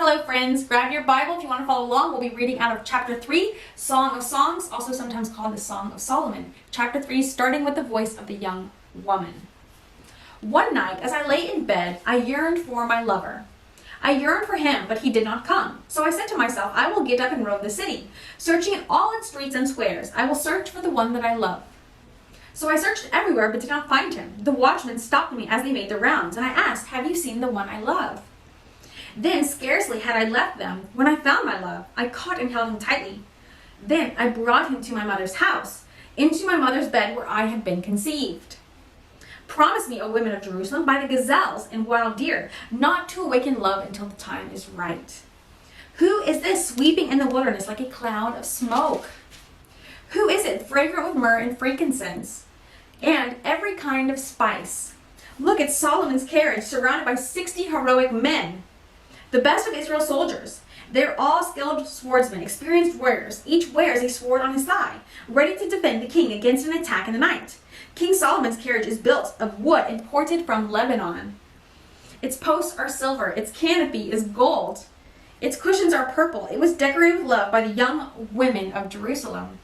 Hello friends, grab your Bible if you want to follow along. We'll be reading out of chapter 3, Song of Songs, also sometimes called the Song of Solomon. Chapter 3, starting with the voice of the young woman. One night, as I lay in bed, I yearned for my lover. I yearned for him, but he did not come. So I said to myself, I will get up and roam the city, searching in all its streets and squares. I will search for the one that I love. So I searched everywhere, but did not find him. The watchmen stopped me as they made their rounds, and I asked, have you seen the one I love? Then, scarcely had I left them, when I found my love, I caught and held him tightly. Then I brought him to my mother's house, into my mother's bed where I had been conceived. Promise me, O women of Jerusalem, by the gazelles and wild deer, not to awaken love until the time is right. Who is this sweeping in the wilderness like a cloud of smoke? Who is it, fragrant with myrrh and frankincense, and every kind of spice? Look at Solomon's carriage, surrounded by 60 heroic men, the best of Israel's soldiers. They're all skilled swordsmen, experienced warriors. Each wears a sword on his thigh, ready to defend the king against an attack in the night. King Solomon's carriage is built of wood imported from Lebanon. Its posts are silver. Its canopy is gold. Its cushions are purple. It was decorated with love by the young women of Jerusalem.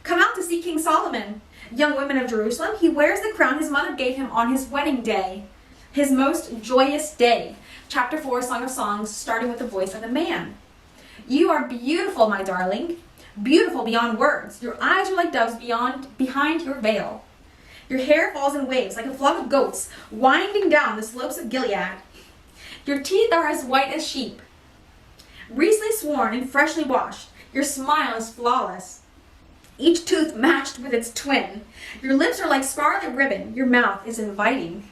Come out to see King Solomon, young women of Jerusalem. He wears the crown his mother gave him on his wedding day, his most joyous day. Chapter 4, Song of Songs, starting with the voice of the man. You are beautiful, my darling, beautiful beyond words. Your eyes are like doves behind your veil. Your hair falls in waves like a flock of goats winding down the slopes of Gilead. Your teeth are as white as sheep, recently sworn and freshly washed. Your smile is flawless, each tooth matched with its twin. Your lips are like scarlet ribbon. Your mouth is inviting.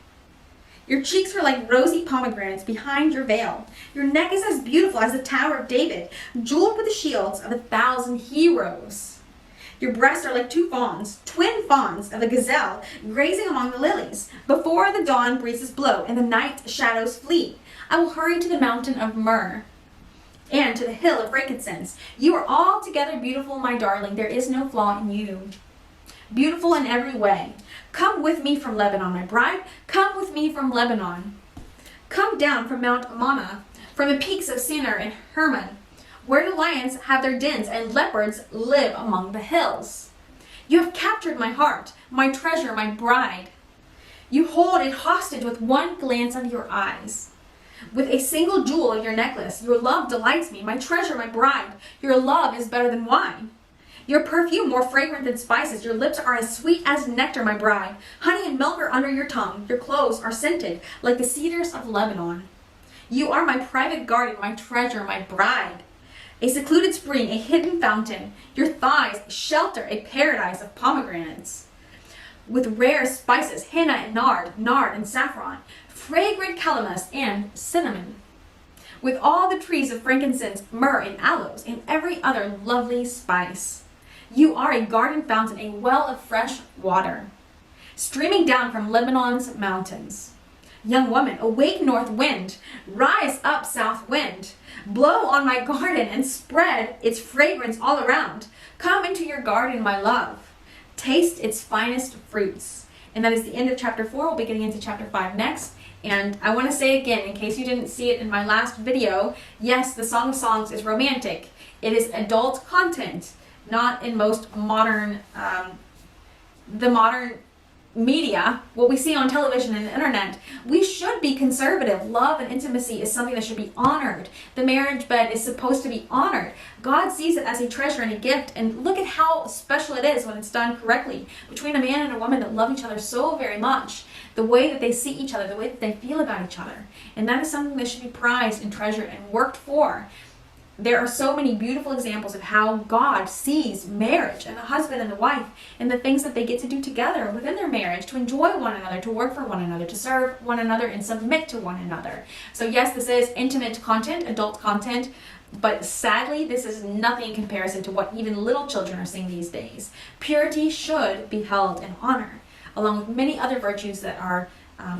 Your cheeks are like rosy pomegranates behind your veil. Your neck is as beautiful as the Tower of David, jeweled with the shields of 1,000 heroes. Your breasts are like two fawns, twin fawns of a gazelle, grazing among the lilies. Before the dawn breezes blow and the night shadows flee, I will hurry to the mountain of myrrh and to the hill of frankincense. You are altogether beautiful, my darling. There is no flaw in you. Beautiful in every way. Come with me from Lebanon, my bride. Come with me from Lebanon. Come down from Mount Ammon, from the peaks of Sinir and Hermon, where the lions have their dens and leopards live among the hills. You have captured my heart, my treasure, my bride. You hold it hostage with one glance of your eyes. With a single jewel of your necklace, your love delights me, my treasure, my bride. Your love is better than wine. Your perfume more fragrant than spices. Your lips are as sweet as nectar, my bride. Honey and milk are under your tongue. Your clothes are scented like the cedars of Lebanon. You are my private garden, my treasure, my bride. A secluded spring, a hidden fountain. Your thighs shelter a paradise of pomegranates. With rare spices, henna and nard and saffron, fragrant calamus and cinnamon. With all the trees of frankincense, myrrh and aloes, and every other lovely spice. You are a garden fountain, a well of fresh water, streaming down from Lebanon's mountains. Young woman, awake north wind, rise up south wind, blow on my garden and spread its fragrance all around. Come into your garden, my love, taste its finest fruits. And that is the end of chapter 4. We'll be getting into chapter 5 next. And I want to say again, in case you didn't see it in my last video, yes, the Song of Songs is romantic. It is adult content. Not in most modern, the modern media, what we see on television and the internet. We should be conservative. Love and intimacy is something that should be honored. The marriage bed is supposed to be honored. God sees it as a treasure and a gift, and look at how special it is when it's done correctly between a man and a woman that love each other so very much. The way that they see each other, the way that they feel about each other. And that is something that should be prized and treasured and worked for. There are so many beautiful examples of how God sees marriage and the husband and the wife and the things that they get to do together within their marriage, to enjoy one another, to work for one another, to serve one another and submit to one another. So yes, this is intimate content, adult content, but sadly, this is nothing in comparison to what even little children are seeing these days. Purity should be held in honor, along with many other virtues that are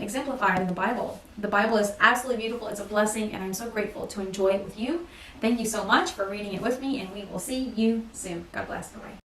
exemplified in the Bible. The Bible is absolutely beautiful. It's a blessing, and I'm so grateful to enjoy it with you. Thank you so much for reading it with me, and we will see you soon. God bless. Bye-bye.